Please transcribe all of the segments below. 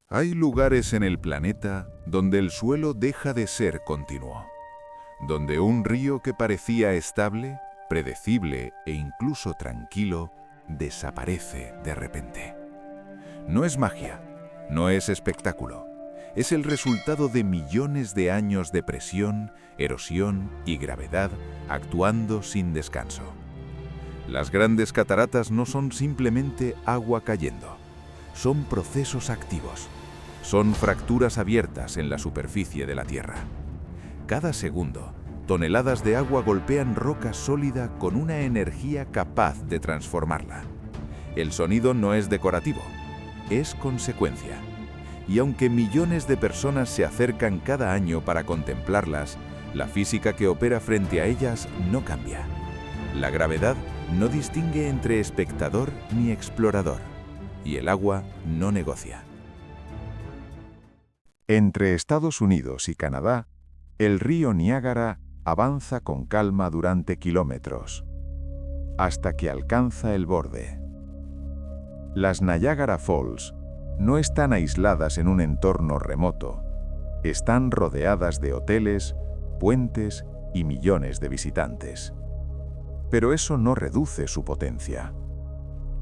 Hay lugares en el planeta donde el suelo deja de ser continuo, donde un río que parecía estable, predecible e incluso tranquilo, desaparece de repente. No es magia, no es espectáculo, es el resultado de millones de años de presión, erosión y gravedad actuando sin descanso. Las grandes cataratas no son simplemente agua cayendo, son procesos activos. Son fracturas abiertas en la superficie de la Tierra. Cada segundo, toneladas de agua golpean roca sólida con una energía capaz de transformarla. El sonido no es decorativo, es consecuencia. Y aunque millones de personas se acercan cada año para contemplarlas, la física que opera frente a ellas no cambia. La gravedad no distingue entre espectador ni explorador, y el agua no negocia. Entre Estados Unidos y Canadá, el río Niágara avanza con calma durante kilómetros, hasta que alcanza el borde. Las Niagara Falls no están aisladas en un entorno remoto, están rodeadas de hoteles, puentes y millones de visitantes. Pero eso no reduce su potencia.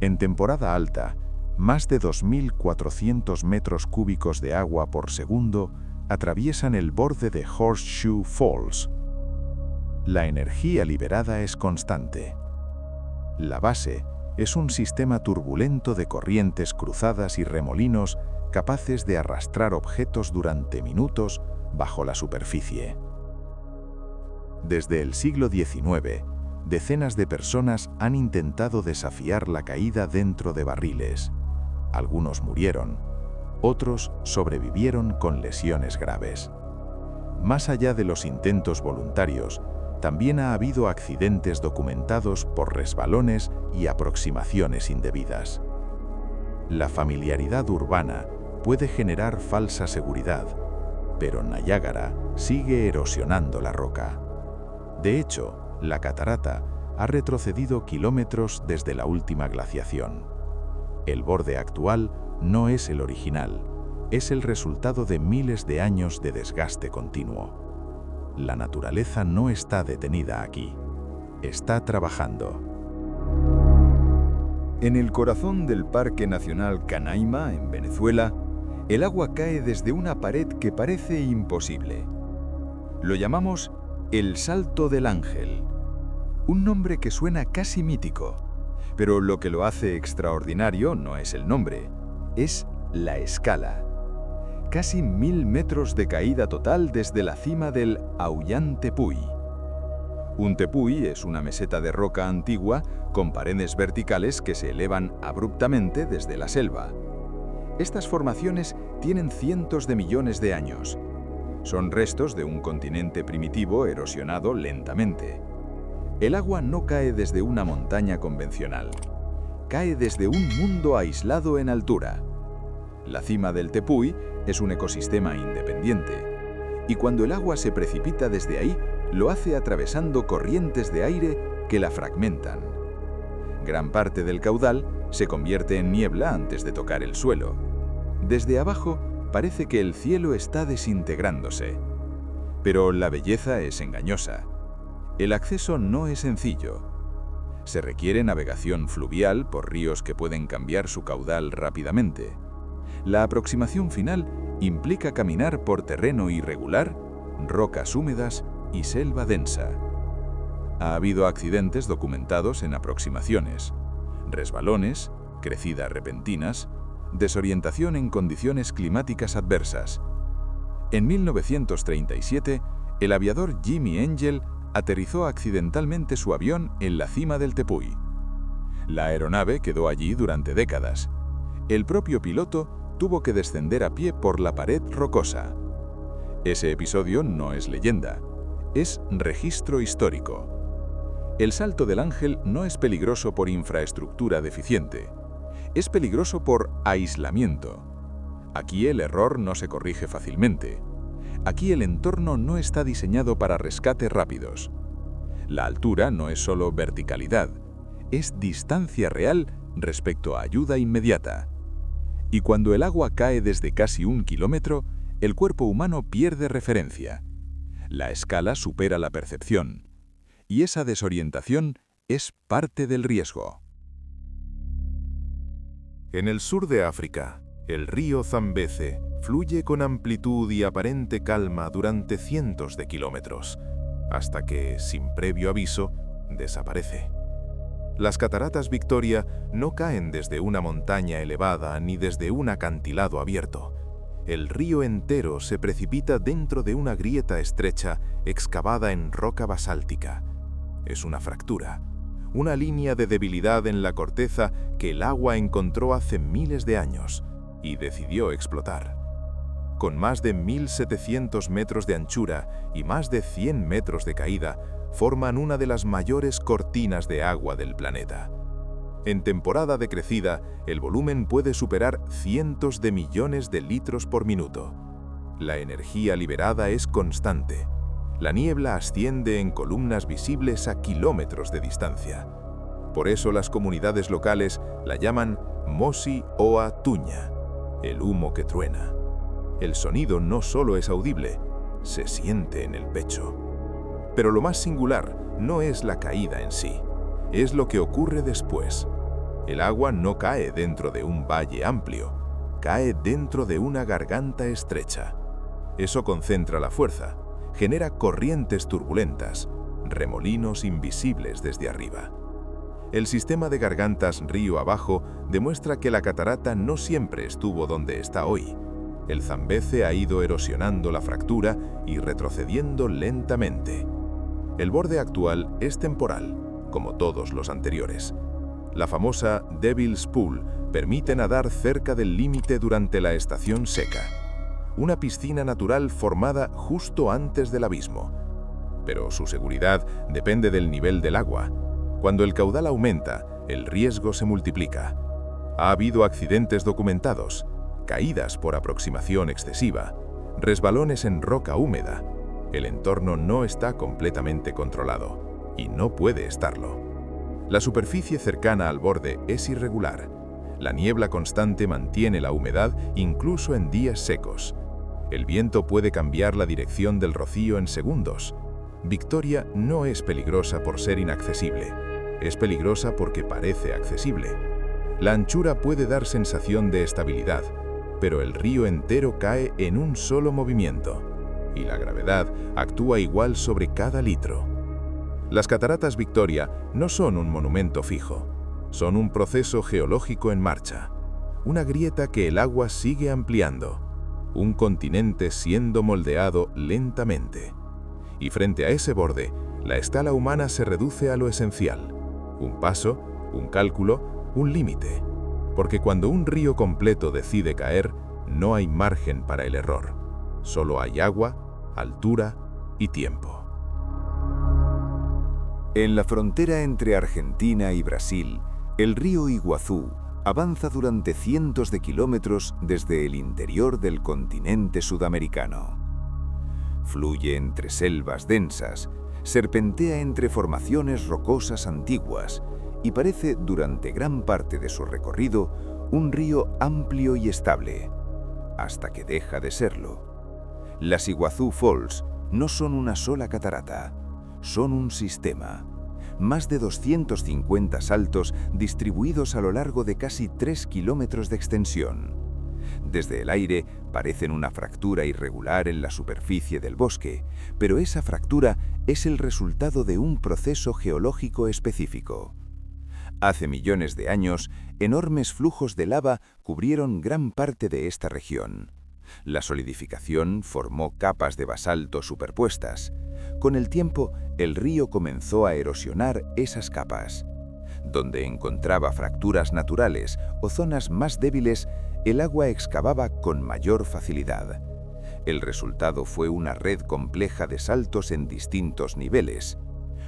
En temporada alta, más de 2.400 metros cúbicos de agua por segundo atraviesan el borde de Horseshoe Falls. La energía liberada es constante. La base es un sistema turbulento de corrientes cruzadas y remolinos capaces de arrastrar objetos durante minutos bajo la superficie. Desde el siglo XIX, decenas de personas han intentado desafiar la caída dentro de barriles. Algunos murieron, otros sobrevivieron con lesiones graves. Más allá de los intentos voluntarios, también ha habido accidentes documentados por resbalones y aproximaciones indebidas. La familiaridad urbana puede generar falsa seguridad, pero Niágara sigue erosionando la roca. De hecho, la catarata ha retrocedido kilómetros desde la última glaciación. El borde actual no es el original, es el resultado de miles de años de desgaste continuo. La naturaleza no está detenida aquí, está trabajando. En el corazón del Parque Nacional Canaima, en Venezuela, el agua cae desde una pared que parece imposible. Lo llamamos el Salto del Ángel, un nombre que suena casi mítico. Pero lo que lo hace extraordinario no es el nombre, es la escala. Casi 1000 metros de caída total desde la cima del Auyán Tepuy. Un tepuy es una meseta de roca antigua con paredes verticales que se elevan abruptamente desde la selva. Estas formaciones tienen cientos de millones de años. Son restos de un continente primitivo erosionado lentamente. El agua no cae desde una montaña convencional. Cae desde un mundo aislado en altura. La cima del Tepuy es un ecosistema independiente. Y cuando el agua se precipita desde ahí, lo hace atravesando corrientes de aire que la fragmentan. Gran parte del caudal se convierte en niebla antes de tocar el suelo. Desde abajo parece que el cielo está desintegrándose. Pero la belleza es engañosa. El acceso no es sencillo. Se requiere navegación fluvial por ríos que pueden cambiar su caudal rápidamente. La aproximación final implica caminar por terreno irregular, rocas húmedas y selva densa. Ha habido accidentes documentados en aproximaciones, resbalones, crecidas repentinas, desorientación en condiciones climáticas adversas. En 1937, el aviador Jimmy Angel aterrizó accidentalmente su avión en la cima del Tepuy. La aeronave quedó allí durante décadas. El propio piloto tuvo que descender a pie por la pared rocosa. Ese episodio no es leyenda, es registro histórico. El Salto del Ángel no es peligroso por infraestructura deficiente, es peligroso por aislamiento. Aquí el error no se corrige fácilmente. Aquí el entorno no está diseñado para rescates rápidos. La altura no es solo verticalidad, es distancia real respecto a ayuda inmediata. Y cuando el agua cae desde casi 1 kilómetro, el cuerpo humano pierde referencia. La escala supera la percepción. Y esa desorientación es parte del riesgo. En el sur de África, el río Zambeze fluye con amplitud y aparente calma durante cientos de kilómetros, hasta que, sin previo aviso, desaparece. Las cataratas Victoria no caen desde una montaña elevada ni desde un acantilado abierto. El río entero se precipita dentro de una grieta estrecha excavada en roca basáltica. Es una fractura, una línea de debilidad en la corteza que el agua encontró hace miles de años y decidió explotar. Con más de 1.700 metros de anchura y más de 100 metros de caída, forman una de las mayores cortinas de agua del planeta. En temporada de crecida, el volumen puede superar cientos de millones de litros por minuto. La energía liberada es constante. La niebla asciende en columnas visibles a kilómetros de distancia. Por eso las comunidades locales la llaman Mosi Oa Tuña, el humo que truena. El sonido no solo es audible, se siente en el pecho. Pero lo más singular no es la caída en sí, es lo que ocurre después. El agua no cae dentro de un valle amplio, cae dentro de una garganta estrecha. Eso concentra la fuerza, genera corrientes turbulentas, remolinos invisibles desde arriba. El sistema de gargantas río abajo demuestra que la catarata no siempre estuvo donde está hoy. El Zambeze ha ido erosionando la fractura y retrocediendo lentamente. El borde actual es temporal, como todos los anteriores. La famosa Devil's Pool permite nadar cerca del límite durante la estación seca, una piscina natural formada justo antes del abismo. Pero su seguridad depende del nivel del agua. Cuando el caudal aumenta, el riesgo se multiplica. Ha habido accidentes documentados, caídas por aproximación excesiva, resbalones en roca húmeda. El entorno no está completamente controlado, y no puede estarlo. La superficie cercana al borde es irregular. La niebla constante mantiene la humedad incluso en días secos. El viento puede cambiar la dirección del rocío en segundos. Victoria no es peligrosa por ser inaccesible. Es peligrosa porque parece accesible. La anchura puede dar sensación de estabilidad, pero el río entero cae en un solo movimiento, y la gravedad actúa igual sobre cada litro. Las cataratas Victoria no son un monumento fijo, son un proceso geológico en marcha, una grieta que el agua sigue ampliando, un continente siendo moldeado lentamente. Y frente a ese borde, la escala humana se reduce a lo esencial, un paso, un cálculo, un límite, porque cuando un río completo decide caer, no hay margen para el error, solo hay agua, altura y tiempo. En la frontera entre Argentina y Brasil, el río Iguazú avanza durante cientos de kilómetros desde el interior del continente sudamericano. Fluye entre selvas densas, serpentea entre formaciones rocosas antiguas y parece, durante gran parte de su recorrido, un río amplio y estable, hasta que deja de serlo. Las Iguazú Falls no son una sola catarata, son un sistema. Más de 250 saltos distribuidos a lo largo de casi 3 kilómetros de extensión. Desde el aire parecen una fractura irregular en la superficie del bosque, pero esa fractura es el resultado de un proceso geológico específico. Hace millones de años, enormes flujos de lava cubrieron gran parte de esta región. La solidificación formó capas de basalto superpuestas. Con el tiempo, el río comenzó a erosionar esas capas. Donde encontraba fracturas naturales o zonas más débiles, el agua excavaba con mayor facilidad. El resultado fue una red compleja de saltos en distintos niveles.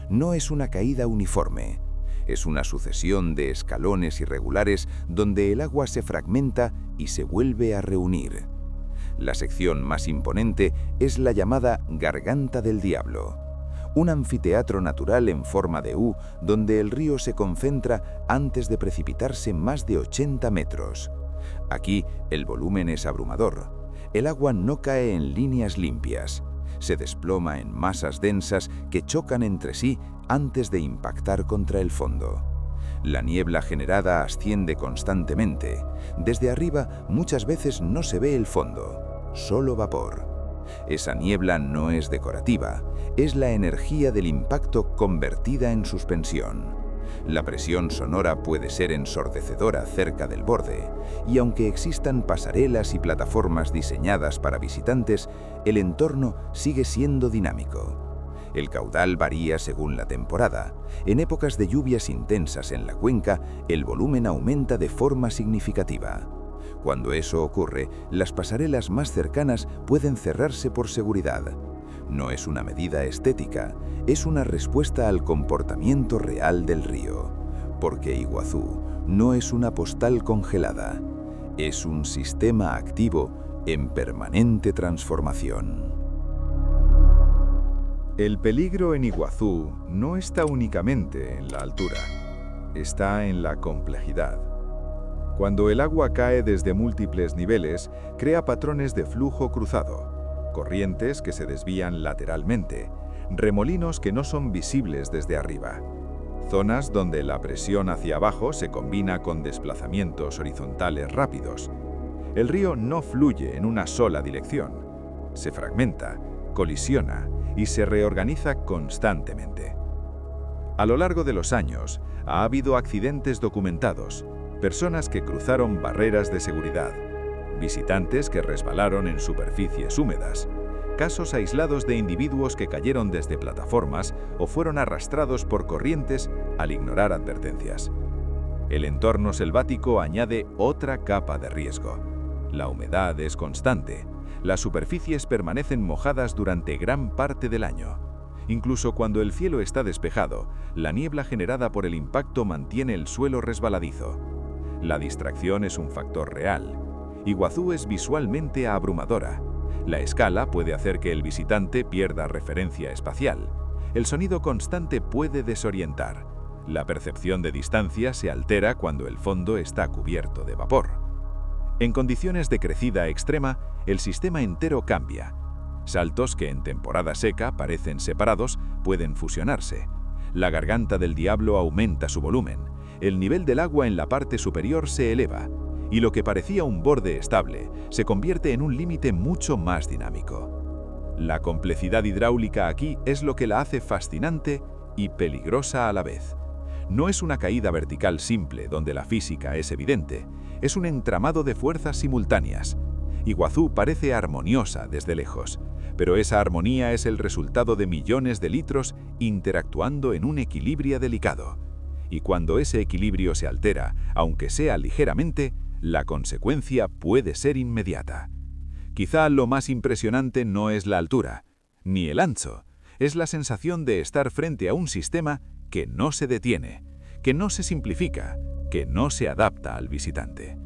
No es una caída uniforme, es una sucesión de escalones irregulares donde el agua se fragmenta y se vuelve a reunir. La sección más imponente es la llamada Garganta del Diablo, un anfiteatro natural en forma de U donde el río se concentra antes de precipitarse más de 80 metros. Aquí el volumen es abrumador. El agua no cae en líneas limpias. Se desploma en masas densas que chocan entre sí antes de impactar contra el fondo. La niebla generada asciende constantemente. Desde arriba muchas veces no se ve el fondo, solo vapor. Esa niebla no es decorativa, es la energía del impacto convertida en suspensión. La presión sonora puede ser ensordecedora cerca del borde, y aunque existan pasarelas y plataformas diseñadas para visitantes, el entorno sigue siendo dinámico. El caudal varía según la temporada. En épocas de lluvias intensas en la cuenca, el volumen aumenta de forma significativa. Cuando eso ocurre, las pasarelas más cercanas pueden cerrarse por seguridad. No es una medida estética, es una respuesta al comportamiento real del río. Porque Iguazú no es una postal congelada, es un sistema activo en permanente transformación. El peligro en Iguazú no está únicamente en la altura, está en la complejidad. Cuando el agua cae desde múltiples niveles, crea patrones de flujo cruzado, corrientes que se desvían lateralmente, remolinos que no son visibles desde arriba, zonas donde la presión hacia abajo se combina con desplazamientos horizontales rápidos. El río no fluye en una sola dirección, se fragmenta, colisiona y se reorganiza constantemente. A lo largo de los años, ha habido accidentes documentados, personas que cruzaron barreras de seguridad, visitantes que resbalaron en superficies húmedas, casos aislados de individuos que cayeron desde plataformas o fueron arrastrados por corrientes al ignorar advertencias. El entorno selvático añade otra capa de riesgo. La humedad es constante. Las superficies permanecen mojadas durante gran parte del año. Incluso cuando el cielo está despejado, la niebla generada por el impacto mantiene el suelo resbaladizo. La distracción es un factor real. Iguazú es visualmente abrumadora. La escala puede hacer que el visitante pierda referencia espacial. El sonido constante puede desorientar. La percepción de distancia se altera cuando el fondo está cubierto de vapor. En condiciones de crecida extrema, el sistema entero cambia. Saltos que en temporada seca parecen separados pueden fusionarse. La garganta del diablo aumenta su volumen. El nivel del agua en la parte superior se eleva, y lo que parecía un borde estable se convierte en un límite mucho más dinámico. La complejidad hidráulica aquí es lo que la hace fascinante y peligrosa a la vez. No es una caída vertical simple donde la física es evidente, es un entramado de fuerzas simultáneas. Iguazú parece armoniosa desde lejos, pero esa armonía es el resultado de millones de litros interactuando en un equilibrio delicado. Y cuando ese equilibrio se altera, aunque sea ligeramente, la consecuencia puede ser inmediata. Quizá lo más impresionante no es la altura, ni el ancho, es la sensación de estar frente a un sistema que no se detiene, que no se simplifica, que no se adapta al visitante.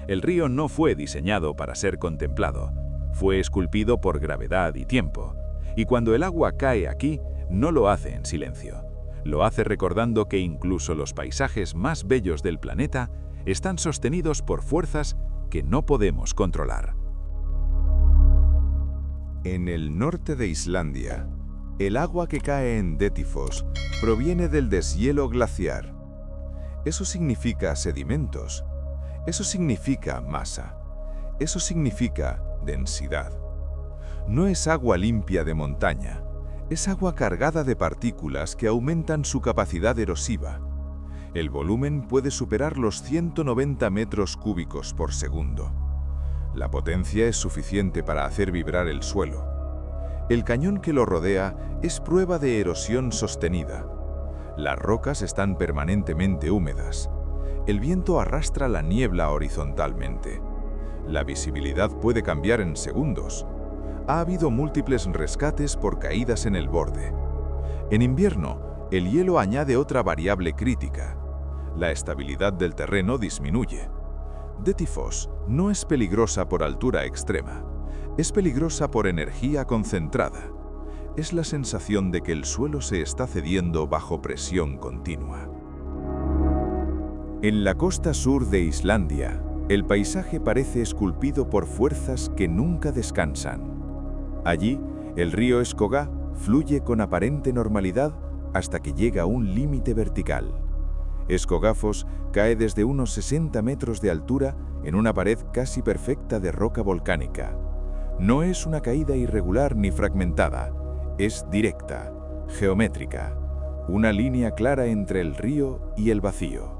El río no fue diseñado para ser contemplado, fue esculpido por gravedad y tiempo, y cuando el agua cae aquí, no lo hace en silencio. Lo hace recordando que incluso los paisajes más bellos del planeta están sostenidos por fuerzas que no podemos controlar. En el norte de Islandia, el agua que cae en Dettifoss proviene del deshielo glaciar. Eso significa sedimentos, eso significa masa, eso significa densidad. No es agua limpia de montaña, es agua cargada de partículas que aumentan su capacidad erosiva. El volumen puede superar los 190 metros cúbicos por segundo. La potencia es suficiente para hacer vibrar el suelo. El cañón que lo rodea es prueba de erosión sostenida. Las rocas están permanentemente húmedas. El viento arrastra la niebla horizontalmente. La visibilidad puede cambiar en segundos. Ha habido múltiples rescates por caídas en el borde. En invierno, el hielo añade otra variable crítica. La estabilidad del terreno disminuye. Dettifoss no es peligrosa por altura extrema, es peligrosa por energía concentrada. Es la sensación de que el suelo se está cediendo bajo presión continua. En la costa sur de Islandia, El paisaje parece esculpido por fuerzas que nunca descansan. Allí, el río Escogá fluye con aparente normalidad hasta que llega a un límite vertical. Escogafos cae desde unos 60 metros de altura en una pared casi perfecta de roca volcánica. No es una caída irregular ni fragmentada, es directa, geométrica, una línea clara entre el río y el vacío.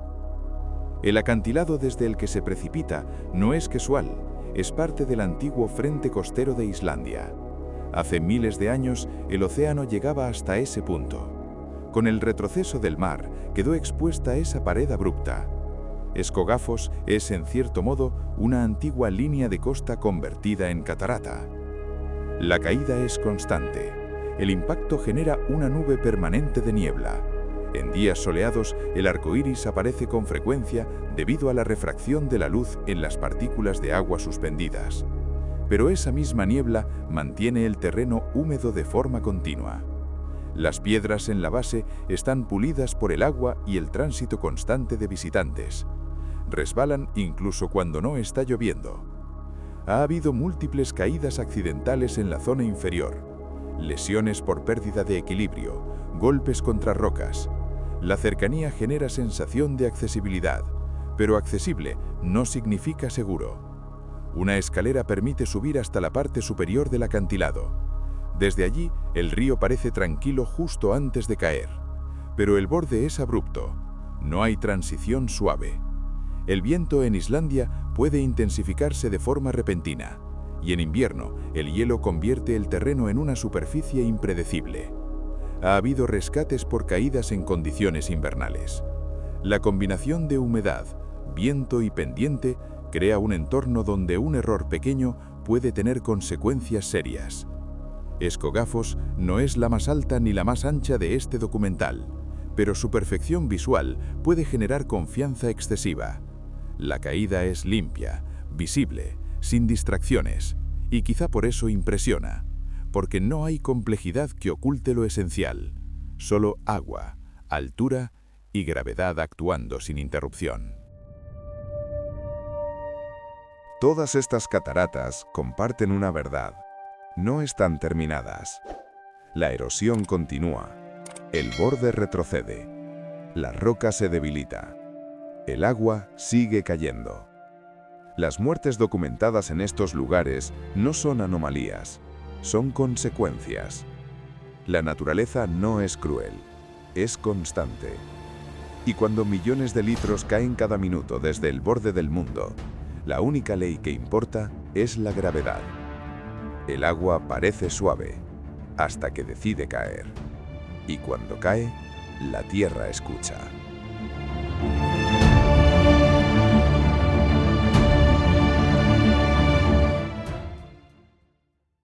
El acantilado desde el que se precipita no es casual, es parte del antiguo frente costero de Islandia. Hace miles de años el océano llegaba hasta ese punto. Con el retroceso del mar quedó expuesta esa pared abrupta. Escogafos es, en cierto modo, una antigua línea de costa convertida en catarata. La caída es constante. El impacto genera una nube permanente de niebla. En días soleados, el arco iris aparece con frecuencia debido a la refracción de la luz en las partículas de agua suspendidas. Pero esa misma niebla mantiene el terreno húmedo de forma continua. Las piedras en la base están pulidas por el agua y el tránsito constante de visitantes. Resbalan incluso cuando no está lloviendo. Ha habido múltiples caídas accidentales en la zona inferior, lesiones por pérdida de equilibrio, golpes contra rocas. La cercanía genera sensación de accesibilidad, pero accesible no significa seguro. Una escalera permite subir hasta la parte superior del acantilado. Desde allí, el río parece tranquilo justo antes de caer, pero el borde es abrupto. No hay transición suave. El viento en Islandia puede intensificarse de forma repentina, y en invierno el hielo convierte el terreno en una superficie impredecible. Ha habido rescates por caídas en condiciones invernales. La combinación de humedad, viento y pendiente crea un entorno donde un error pequeño puede tener consecuencias serias. Escogafos no es la más alta ni la más ancha de este documental, pero su perfección visual puede generar confianza excesiva. La caída es limpia, visible, sin distracciones, y quizá por eso impresiona, porque no hay complejidad que oculte lo esencial, solo agua, altura y gravedad actuando sin interrupción. Todas estas cataratas comparten una verdad. No están terminadas. La erosión continúa. El borde retrocede. La roca se debilita. El agua sigue cayendo. Las muertes documentadas en estos lugares no son anomalías, son consecuencias. La naturaleza no es cruel, es constante. Y cuando millones de litros caen cada minuto desde el borde del mundo, la única ley que importa es la gravedad. El agua parece suave, hasta que decide caer. Y cuando cae, la tierra escucha.